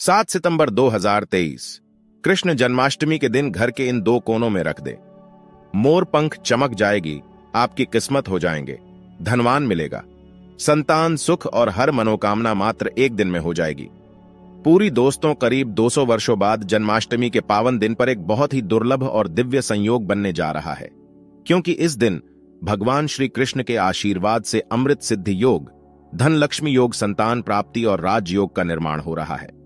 7 सितंबर 2023 कृष्ण जन्माष्टमी के दिन घर के इन दो कोनों में रख दे। मोर पंख चमक जाएगी, आपकी किस्मत हो जाएंगे, धनवान मिलेगा, संतान सुख और हर मनोकामना मात्र एक दिन में हो जाएगी। पूरी दोस्तों, करीब 200 वर्षों बाद जन्माष्टमी के पावन दिन पर एक बहुत ही दुर्लभ और दिव्य संयोग बनने जा रहा है, क्योंकि इस दिन भगवान श्री कृष्ण के आशीर्वाद से अमृत सिद्धि योग, धन लक्ष्मी योग, संतान प्राप्ति और राजयोग का निर्माण हो रहा है।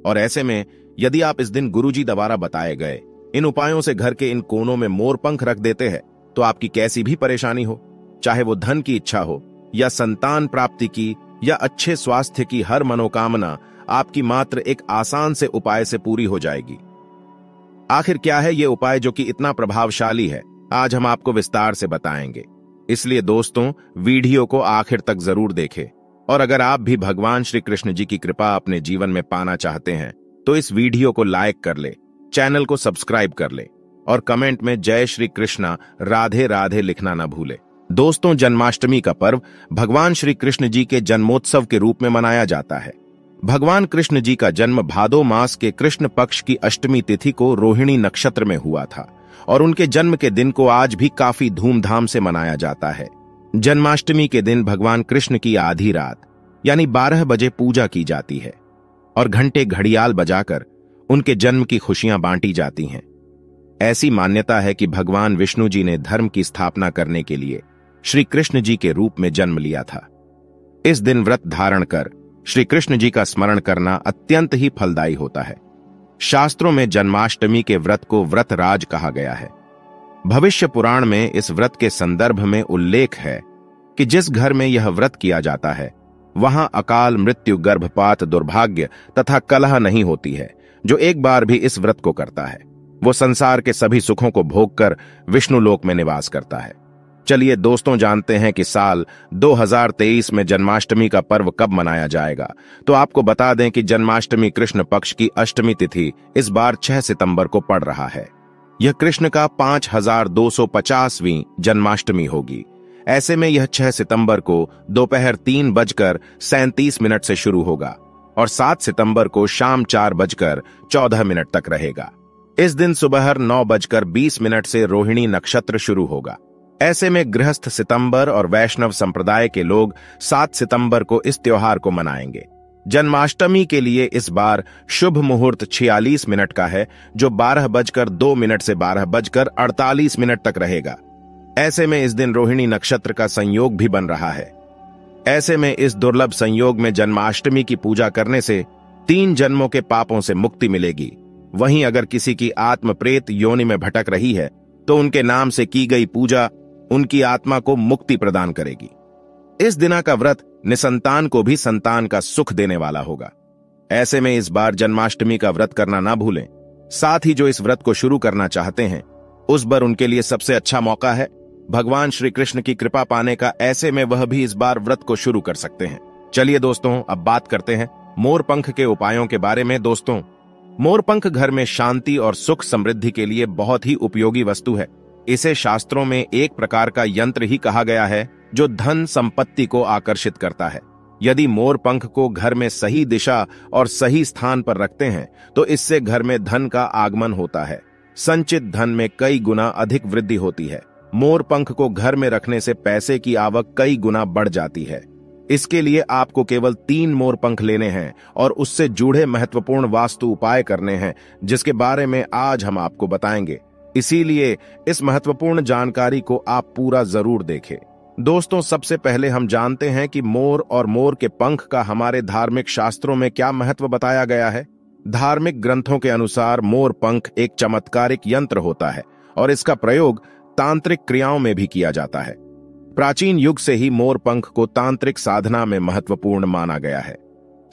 और ऐसे में यदि आप इस दिन गुरुजी द्वारा बताए गए इन उपायों से घर के इन कोनों में मोर पंख रख देते हैं, तो आपकी कैसी भी परेशानी हो, चाहे वो धन की इच्छा हो या संतान प्राप्ति की या अच्छे स्वास्थ्य की, हर मनोकामना आपकी मात्र एक आसान से उपाय से पूरी हो जाएगी। आखिर क्या है ये उपाय जो कि इतना प्रभावशाली है, आज हम आपको विस्तार से बताएंगे। इसलिए दोस्तों, वीडियो को आखिर तक जरूर देखें। और अगर आप भी भगवान श्री कृष्ण जी की कृपा अपने जीवन में पाना चाहते हैं तो इस वीडियो को लाइक कर ले, चैनल को सब्सक्राइब कर ले और कमेंट में जय श्री कृष्णा राधे राधे लिखना न भूले। दोस्तों, जन्माष्टमी का पर्व भगवान श्री कृष्ण जी के जन्मोत्सव के रूप में मनाया जाता है। भगवान कृष्ण जी का जन्म भादो मास के कृष्ण पक्ष की अष्टमी तिथि को रोहिणी नक्षत्र में हुआ था और उनके जन्म के दिन को आज भी काफी धूमधाम से मनाया जाता है। जन्माष्टमी के दिन भगवान कृष्ण की आधी रात यानी 12 बजे पूजा की जाती है और घंटे घड़ियाल बजाकर उनके जन्म की खुशियां बांटी जाती हैं। ऐसी मान्यता है कि भगवान विष्णु जी ने धर्म की स्थापना करने के लिए श्री कृष्ण जी के रूप में जन्म लिया था। इस दिन व्रत धारण कर श्री कृष्ण जी का स्मरण करना अत्यंत ही फलदायी होता है। शास्त्रों में जन्माष्टमी के व्रत को व्रतराज कहा गया है। भविष्य पुराण में इस व्रत के संदर्भ में उल्लेख है कि जिस घर में यह व्रत किया जाता है वहां अकाल मृत्यु, गर्भपात, दुर्भाग्य तथा कलह नहीं होती है। जो एक बार भी इस व्रत को करता है वो संसार के सभी सुखों को भोगकर विष्णु लोक में निवास करता है। चलिए दोस्तों, जानते हैं कि साल 2023 में जन्माष्टमी का पर्व कब मनाया जाएगा। तो आपको बता दें कि जन्माष्टमी कृष्ण पक्ष की अष्टमी तिथि इस बार 6 सितंबर को पड़ रहा है। यह कृष्ण का 5250वीं जन्माष्टमी होगी। ऐसे में यह 6 सितंबर को दोपहर 3:37 से शुरू होगा और 7 सितंबर को शाम 4:14 तक रहेगा। इस दिन सुबह 9:20 से रोहिणी नक्षत्र शुरू होगा। ऐसे में गृहस्थ सितंबर और वैष्णव संप्रदाय के लोग 7 सितंबर को इस त्योहार को मनाएंगे। जन्माष्टमी के लिए इस बार शुभ मुहूर्त 46 मिनट का है, जो 12:02 से 12:48 तक रहेगा। ऐसे में इस दिन रोहिणी नक्षत्र का संयोग भी बन रहा है। ऐसे में इस दुर्लभ संयोग में जन्माष्टमी की पूजा करने से 3 जन्मों के पापों से मुक्ति मिलेगी। वहीं अगर किसी की आत्म प्रेत योनि में भटक रही है तो उनके नाम से की गई पूजा उनकी आत्मा को मुक्ति प्रदान करेगी। इस दिना का व्रत निसंतान को भी संतान का सुख देने वाला होगा। ऐसे में इस बार जन्माष्टमी का व्रत करना ना भूलें। साथ ही जो इस व्रत को शुरू करना चाहते हैं उस बार उनके लिए सबसे अच्छा मौका है भगवान श्री कृष्ण की कृपा पाने का। ऐसे में वह भी इस बार व्रत को शुरू कर सकते हैं। चलिए दोस्तों, अब बात करते हैं मोर पंख के उपायों के बारे में। दोस्तों, मोर पंख घर में शांति और सुख समृद्धि के लिए बहुत ही उपयोगी वस्तु है। इसे शास्त्रों में एक प्रकार का यंत्र ही कहा गया है जो धन संपत्ति को आकर्षित करता है। यदि मोर पंख को घर में सही दिशा और सही स्थान पर रखते हैं तो इससे घर में धन का आगमन होता है। संचित धन में कई गुना अधिक वृद्धि होती है। मोर पंख को घर में रखने से पैसे की आवक कई गुना बढ़ जाती है। इसके लिए आपको केवल 3 मोर पंख लेने हैं और उससे जुड़े महत्वपूर्ण वास्तु उपाय करने हैं, जिसके बारे में आज हम आपको बताएंगे। इसीलिए इस महत्वपूर्ण जानकारी को आप पूरा जरूर देखें। दोस्तों, सबसे पहले हम जानते हैं कि मोर और मोर के पंख का हमारे धार्मिक शास्त्रों में क्या महत्व बताया गया है। धार्मिक ग्रंथों के अनुसार मोर पंख एक चमत्कारिक यंत्र होता है और इसका प्रयोग तांत्रिक क्रियाओं में भी किया जाता है। प्राचीन युग से ही मोर पंख को तांत्रिक साधना में महत्वपूर्ण माना गया है।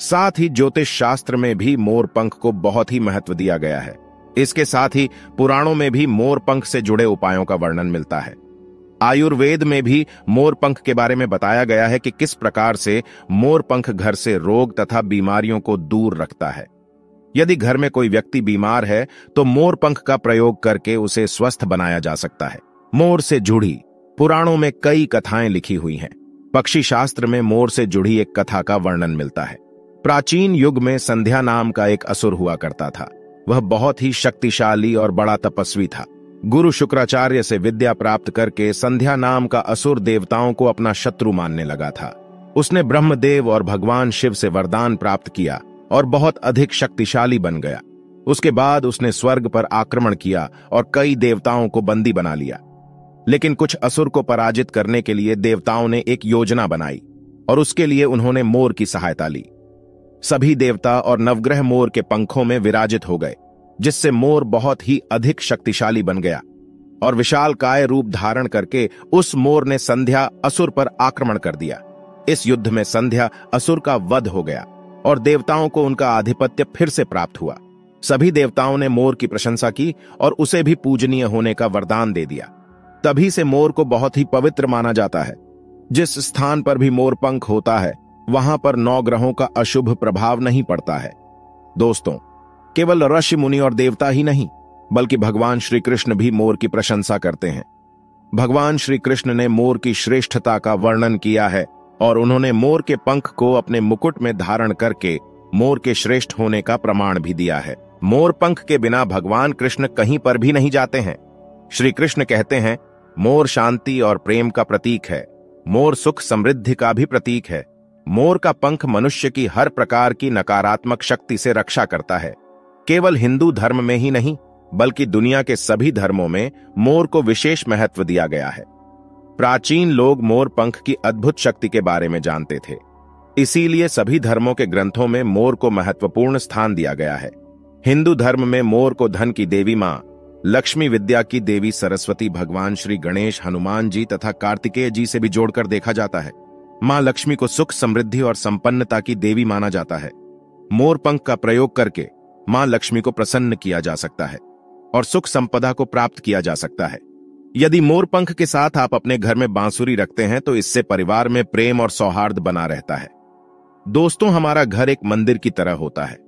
साथ ही ज्योतिष शास्त्र में भी मोर पंख को बहुत ही महत्व दिया गया है। इसके साथ ही पुराणों में भी मोर पंख से जुड़े उपायों का वर्णन मिलता है। आयुर्वेद में भी मोर पंख के बारे में बताया गया है कि किस प्रकार से मोर पंख घर से रोग तथा बीमारियों को दूर रखता है। यदि घर में कोई व्यक्ति बीमार है तो मोर पंख का प्रयोग करके उसे स्वस्थ बनाया जा सकता है। मोर से जुड़ी पुराणों में कई कथाएं लिखी हुई हैं। पक्षी शास्त्र में मोर से जुड़ी एक कथा का वर्णन मिलता है। प्राचीन युग में संध्या नाम का एक असुर हुआ करता था। वह बहुत ही शक्तिशाली और बड़ा तपस्वी था। गुरु शुक्राचार्य से विद्या प्राप्त करके संध्या नाम का असुर देवताओं को अपना शत्रु मानने लगा था। उसने ब्रह्मदेव और भगवान शिव से वरदान प्राप्त किया और बहुत अधिक शक्तिशाली बन गया। उसके बाद उसने स्वर्ग पर आक्रमण किया और कई देवताओं को बंदी बना लिया। लेकिन कुछ असुर को पराजित करने के लिए देवताओं ने एक योजना बनाई और उसके लिए उन्होंने मोर की सहायता ली। सभी देवता और नवग्रह मोर के पंखों में विराजित हो गए, जिससे मोर बहुत ही अधिक शक्तिशाली बन गया और विशालकाय रूप धारण करके उस मोर ने संध्या असुर पर आक्रमण कर दिया। इस युद्ध में संध्या असुर का वध हो गया और देवताओं को उनका आधिपत्य फिर से प्राप्त हुआ। सभी देवताओं ने मोर की प्रशंसा की और उसे भी पूजनीय होने का वरदान दे दिया। तभी से मोर को बहुत ही पवित्र माना जाता है। जिस स्थान पर भी मोर पंख होता है वहां पर 9 ग्रहों का अशुभ प्रभाव नहीं पड़ता है। दोस्तों, केवल ऋषि मुनि और देवता ही नहीं बल्कि भगवान श्री कृष्ण भी मोर की प्रशंसा करते हैं। भगवान श्री कृष्ण ने मोर की श्रेष्ठता का वर्णन किया है और उन्होंने मोर के पंख को अपने मुकुट में धारण करके मोर के श्रेष्ठ होने का प्रमाण भी दिया है। मोर पंख के बिना भगवान कृष्ण कहीं पर भी नहीं जाते हैं। श्री कृष्ण कहते हैं, मोर शांति और प्रेम का प्रतीक है, मोर सुख समृद्धि का भी प्रतीक है। मोर का पंख मनुष्य की हर प्रकार की नकारात्मक शक्ति से रक्षा करता है। केवल हिंदू धर्म में ही नहीं बल्कि दुनिया के सभी धर्मों में मोर को विशेष महत्व दिया गया है। प्राचीन लोग मोर पंख की अद्भुत शक्ति के बारे में जानते थे, इसीलिए सभी धर्मों के ग्रंथों में मोर को महत्वपूर्ण स्थान दिया गया है। हिंदू धर्म में मोर को धन की देवी मां, लक्ष्मी, विद्या की देवी सरस्वती, भगवान श्री गणेश, हनुमान जी तथा कार्तिकेय जी से भी जोड़कर देखा जाता है। मां लक्ष्मी को सुख समृद्धि और संपन्नता की देवी माना जाता है। मोर पंख का प्रयोग करके मां लक्ष्मी को प्रसन्न किया जा सकता है और सुख संपदा को प्राप्त किया जा सकता है। यदि मोर पंख के साथ आप अपने घर में बांसुरी रखते हैं तो इससे परिवार में प्रेम और सौहार्द बना रहता है। दोस्तों, हमारा घर एक मंदिर की तरह होता है।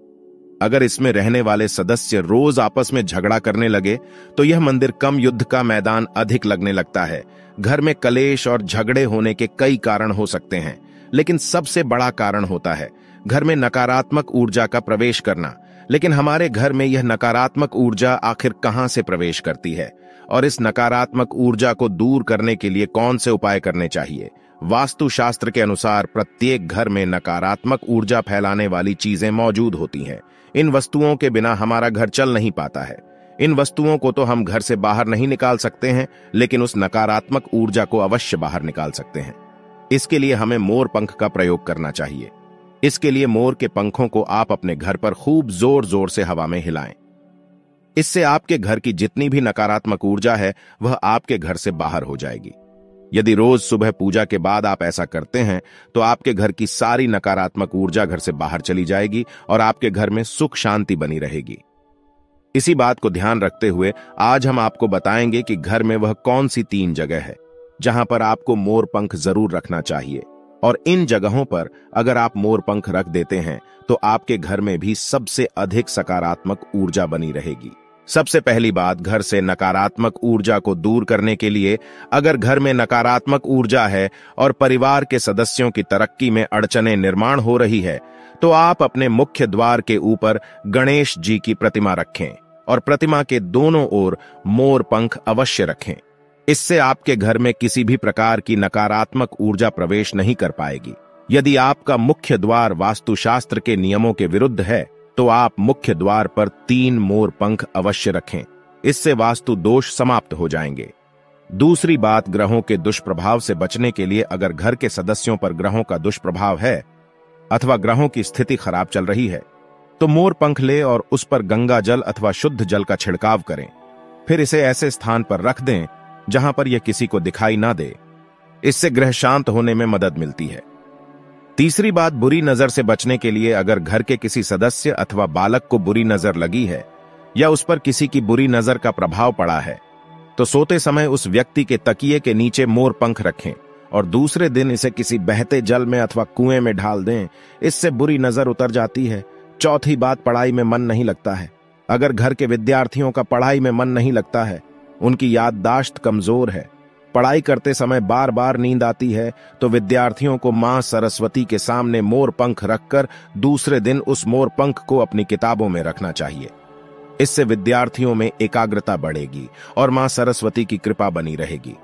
अगर इसमें रहने वाले सदस्य रोज आपस में झगड़ा करने लगे तो यह मंदिर कम, युद्ध का मैदान अधिक लगने लगता है। घर में कलेश और झगड़े होने के कई कारण हो सकते हैं, लेकिन सबसे बड़ा कारण होता है घर में नकारात्मक ऊर्जा का प्रवेश करना। लेकिन हमारे घर में यह नकारात्मक ऊर्जा आखिर कहां से प्रवेश करती है और इस नकारात्मक ऊर्जा को दूर करने के लिए कौन से उपाय करने चाहिए? वास्तुशास्त्र के अनुसार प्रत्येक घर में नकारात्मक ऊर्जा फैलाने वाली चीजें मौजूद होती हैं। इन वस्तुओं के बिना हमारा घर चल नहीं पाता है। इन वस्तुओं को तो हम घर से बाहर नहीं निकाल सकते हैं, लेकिन उस नकारात्मक ऊर्जा को अवश्य बाहर निकाल सकते हैं। इसके लिए हमें मोर पंख का प्रयोग करना चाहिए। इसके लिए मोर के पंखों को आप अपने घर पर खूब जोर जोर से हवा में हिलाएं। इससे आपके घर की जितनी भी नकारात्मक ऊर्जा है वह आपके घर से बाहर हो जाएगी। यदि रोज सुबह पूजा के बाद आप ऐसा करते हैं तो आपके घर की सारी नकारात्मक ऊर्जा घर से बाहर चली जाएगी और आपके घर में सुख शांति बनी रहेगी। इसी बात को ध्यान रखते हुए आज हम आपको बताएंगे कि घर में वह कौन सी 3 जगह है जहां पर आपको मोर पंख जरूर रखना चाहिए, और इन जगहों पर अगर आप मोर पंख रख देते हैं तो आपके घर में भी सबसे अधिक सकारात्मक ऊर्जा बनी रहेगी। सबसे पहली बात, घर से नकारात्मक ऊर्जा को दूर करने के लिए अगर घर में नकारात्मक ऊर्जा है और परिवार के सदस्यों की तरक्की में अड़चनें निर्माण हो रही है तो आप अपने मुख्य द्वार के ऊपर गणेश जी की प्रतिमा रखें और प्रतिमा के दोनों ओर मोर पंख अवश्य रखें। इससे आपके घर में किसी भी प्रकार की नकारात्मक ऊर्जा प्रवेश नहीं कर पाएगी। यदि आपका मुख्य द्वार वास्तुशास्त्र के नियमों के विरुद्ध है तो आप मुख्य द्वार पर 3 मोर पंख अवश्य रखें। इससे वास्तु दोष समाप्त हो जाएंगे। दूसरी बात, ग्रहों के दुष्प्रभाव से बचने के लिए अगर घर के सदस्यों पर ग्रहों का दुष्प्रभाव है अथवा ग्रहों की स्थिति खराब चल रही है तो मोर पंख ले और उस पर गंगा जल अथवा शुद्ध जल का छिड़काव करें। फिर इसे ऐसे स्थान पर रख दें जहां पर यह किसी को दिखाई ना दे। इससे ग्रह शांत होने में मदद मिलती है। तीसरी बात, बुरी नजर से बचने के लिए अगर घर के किसी सदस्य अथवा बालक को बुरी नजर लगी है या उस पर किसी की बुरी नजर का प्रभाव पड़ा है तो सोते समय उस व्यक्ति के तकिए के नीचे मोर पंख रखें और दूसरे दिन इसे किसी बहते जल में अथवा कुएं में ढाल दें। इससे बुरी नजर उतर जाती है। चौथी बात, पढ़ाई में मन नहीं लगता है। अगर घर के विद्यार्थियों का पढ़ाई में मन नहीं लगता है, उनकी याददाश्त कमजोर है पढ़ाई करते समय बार बार नींद आती है तो विद्यार्थियों को मां सरस्वती के सामने मोर पंख रखकर दूसरे दिन उस मोर पंख को अपनी किताबों में रखना चाहिए। इससे विद्यार्थियों में एकाग्रता बढ़ेगी और मां सरस्वती की कृपा बनी रहेगी।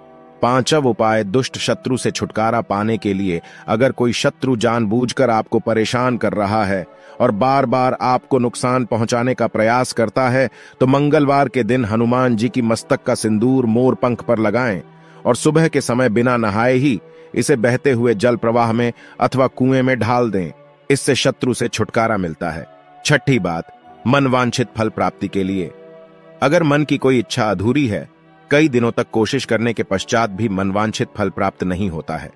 पांचव उपाय, दुष्ट शत्रु से छुटकारा पाने के लिए अगर कोई शत्रु जानबूझकर आपको परेशान कर रहा है और बार बार आपको नुकसान पहुंचाने का प्रयास करता है तो मंगलवार के दिन हनुमान जी की मस्तक का सिंदूर मोर पंख पर लगाएं और सुबह के समय बिना नहाए ही इसे बहते हुए जल प्रवाह में अथवा कुएं में ढाल दें। इससे शत्रु से छुटकारा मिलता है। छठी बात, मनवांछित फल प्राप्ति के लिए अगर मन की कोई इच्छा अधूरी है, कई दिनों तक कोशिश करने के पश्चात भी मनवांछित फल प्राप्त नहीं होता है,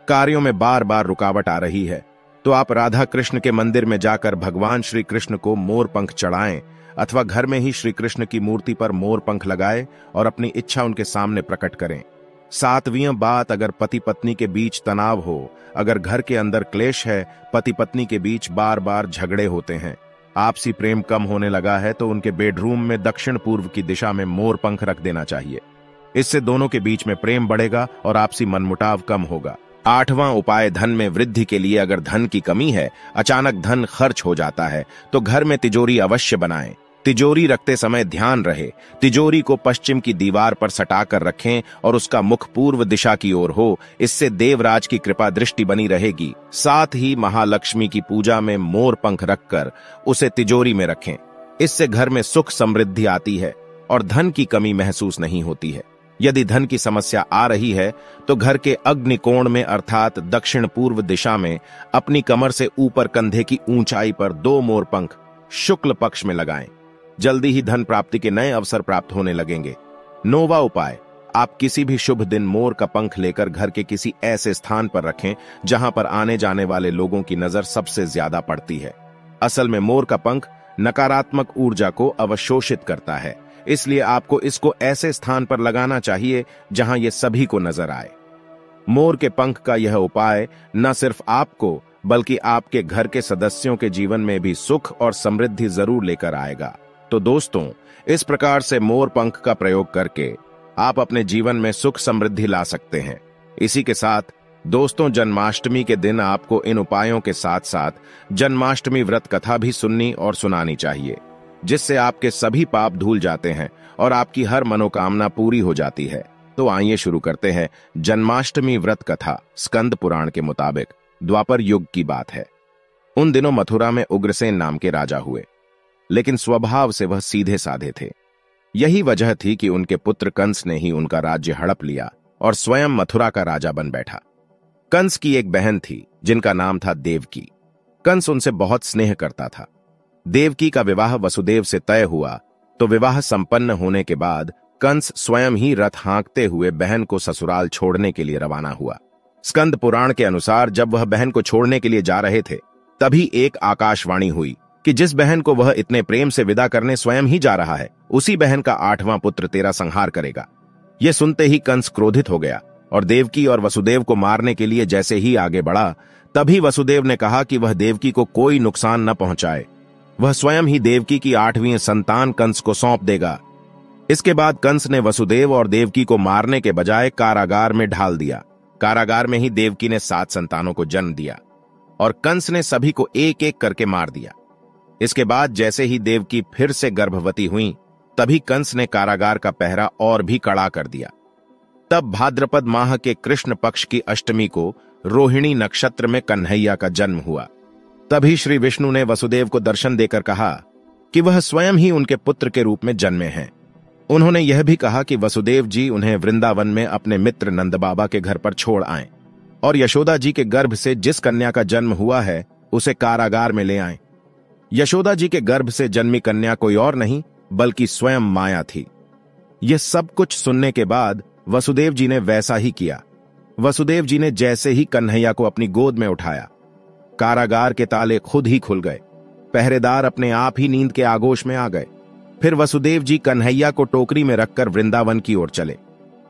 कार्यों में बार बार रुकावट आ रही है, तो आप राधा कृष्ण के मंदिर में जाकर भगवान श्री कृष्ण को मोर पंख चढ़ाएं अथवा घर में ही श्री कृष्ण की मूर्ति पर मोर पंख लगाएं और अपनी इच्छा उनके सामने प्रकट करें। सातवीं बात, अगर पति पत्नी के बीच तनाव हो, अगर घर के अंदर क्लेश है, पति पत्नी के बीच बार बार झगड़े होते हैं, आपसी प्रेम कम होने लगा है, तो उनके बेडरूम में दक्षिण पूर्व की दिशा में मोर पंख रख देना चाहिए। इससे दोनों के बीच में प्रेम बढ़ेगा और आपसी मनमुटाव कम होगा। आठवां उपाय, धन में वृद्धि के लिए अगर धन की कमी है, अचानक धन खर्च हो जाता है, तो घर में तिजोरी अवश्य बनाएं। तिजोरी रखते समय ध्यान रहे तिजोरी को पश्चिम की दीवार पर सटाकर रखें और उसका मुख पूर्व दिशा की ओर हो। इससे देवराज की कृपा दृष्टि बनी रहेगी। साथ ही महालक्ष्मी की पूजा में मोर पंख रखकर उसे तिजोरी में रखें। इससे घर में सुख समृद्धि आती है और धन की कमी महसूस नहीं होती है। यदि धन की समस्या आ रही है तो घर के अग्निकोण में अर्थात दक्षिण पूर्व दिशा में अपनी कमर से ऊपर कंधे की ऊंचाई पर 2 मोर पंख शुक्ल पक्ष में लगाएं। जल्दी ही धन प्राप्ति के नए अवसर प्राप्त होने लगेंगे। 9वां उपाय, आप किसी भी शुभ दिन मोर का पंख लेकर घर के किसी ऐसे स्थान पर रखें जहां पर आने जाने वाले लोगों की नजर सबसे ज्यादा पड़ती है। असल में मोर का पंख नकारात्मक ऊर्जा को अवशोषित करता है, इसलिए आपको इसको ऐसे स्थान पर लगाना चाहिए जहां ये सभी को नजर आए। मोर के पंख का यह उपाय न सिर्फ आपको बल्कि आपके घर के सदस्यों के जीवन में भी सुख और समृद्धि जरूर लेकर आएगा। तो दोस्तों, इस प्रकार से मोर पंख का प्रयोग करके आप अपने जीवन में सुख समृद्धि ला सकते हैं। इसी के साथ दोस्तों, जन्माष्टमी के दिन आपको इन उपायों के साथ साथ जन्माष्टमी व्रत कथा भी सुननी और सुनानी चाहिए, जिससे आपके सभी पाप धुल जाते हैं और आपकी हर मनोकामना पूरी हो जाती है। तो आइए शुरू करते हैं जन्माष्टमी व्रत कथा। स्कंद पुराण के मुताबिक द्वापर युग की बात है। उन दिनों मथुरा में उग्रसेन नाम के राजा हुए, लेकिन स्वभाव से वह सीधे साधे थे। यही वजह थी कि उनके पुत्र कंस ने ही उनका राज्य हड़प लिया और स्वयं मथुरा का राजा बन बैठा। कंस की एक बहन थी जिनका नाम था देवकी। कंस उनसे बहुत स्नेह करता था। देवकी का विवाह वसुदेव से तय हुआ तो विवाह संपन्न होने के बाद कंस स्वयं ही रथ हाँकते हुए बहन को ससुराल छोड़ने के लिए रवाना हुआ। स्कंद पुराण के अनुसार जब वह बहन को छोड़ने के लिए जा रहे थे, तभी एक आकाशवाणी हुई कि जिस बहन को वह इतने प्रेम से विदा करने स्वयं ही जा रहा है, उसी बहन का 8वां पुत्र तेरा संहार करेगा। यह सुनते ही कंस क्रोधित हो गया और देवकी और वसुदेव को मारने के लिए जैसे ही आगे बढ़ा, तभी वसुदेव ने कहा कि वह देवकी को कोई नुकसान न पहुंचाए। वह स्वयं ही देवकी की 8वीं संतान कंस को सौंप देगा। इसके बाद कंस ने वसुदेव और देवकी को मारने के बजाय कारागार में ढाल दिया। कारागार में ही देवकी ने 7 संतानों को जन्म दिया और कंस ने सभी को एक एक करके मार दिया। इसके बाद जैसे ही देवकी फिर से गर्भवती हुई, तभी कंस ने कारागार का पहरा और भी कड़ा कर दिया। तब भाद्रपद माह के कृष्ण पक्ष की अष्टमी को रोहिणी नक्षत्र में कन्हैया का जन्म हुआ। तभी श्री विष्णु ने वसुदेव को दर्शन देकर कहा कि वह स्वयं ही उनके पुत्र के रूप में जन्मे हैं। उन्होंने यह भी कहा कि वसुदेव जी उन्हें वृंदावन में अपने मित्र नंद बाबा के घर पर छोड़ आएं और यशोदा जी के गर्भ से जिस कन्या का जन्म हुआ है उसे कारागार में ले आएं। यशोदा जी के गर्भ से जन्मी कन्या कोई और नहीं बल्कि स्वयं माया थी। यह सब कुछ सुनने के बाद वसुदेव जी ने वैसा ही किया। वसुदेव जी ने जैसे ही कन्हैया को अपनी गोद में उठाया, कारागार के ताले खुद ही खुल गए। पहरेदार अपने आप ही नींद के आगोश में आ गए। फिर वसुदेव जी कन्हैया को टोकरी में रखकर वृंदावन की ओर चले।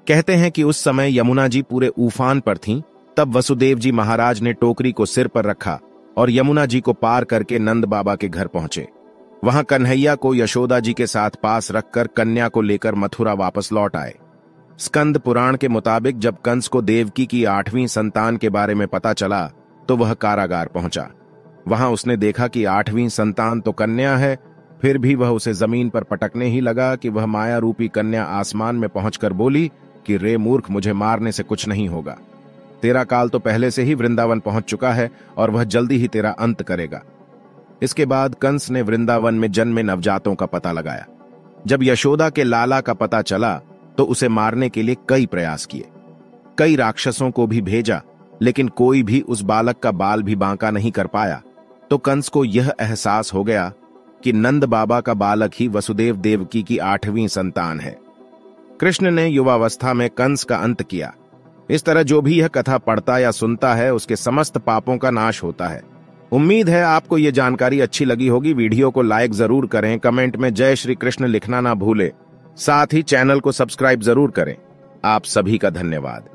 कहते हैं कि उस समय यमुना जी पूरे उफान पर थीं। तब वसुदेव जी महाराज ने टोकरी को सिर पर रखा और यमुना जी को पार करके नंद बाबा के घर पहुंचे। वहां कन्हैया को यशोदा जी के साथ पास रखकर कन्या को लेकर मथुरा वापस लौट आए। स्कंद पुराण के मुताबिक जब कंस को देवकी की 8वीं संतान के बारे में पता चला तो वह कारागार पहुंचा। वहां उसने देखा कि 8वीं संतान तो कन्या है, फिर भी वह उसे जमीन पर पटकने ही लगा कि वह माया रूपी कन्या आसमान में पहुंचकर बोली कि रे मूर्ख, मुझे मारने से कुछ नहीं होगा। तेरा काल तो पहले से ही वृंदावन पहुंच चुका है और वह जल्दी ही तेरा अंत करेगा। इसके बाद कंस ने वृंदावन में जन्मे नवजातों का पता लगाया। जब यशोदा के लाला का पता चला तो उसे मारने के लिए कई प्रयास किए। कई राक्षसों को भी भेजा, लेकिन कोई भी उस बालक का बाल भी बांका नहीं कर पाया। तो कंस को यह एहसास हो गया कि नंद बाबा का बालक ही वसुदेव देवकी की 8वीं संतान है। कृष्ण ने युवावस्था में कंस का अंत किया। इस तरह जो भी यह कथा पढ़ता या सुनता है उसके समस्त पापों का नाश होता है। उम्मीद है आपको यह जानकारी अच्छी लगी होगी। वीडियो को लाइक जरूर करें, कमेंट में जय श्री कृष्ण लिखना ना भूलें। साथ ही चैनल को सब्सक्राइब जरूर करें। आप सभी का धन्यवाद।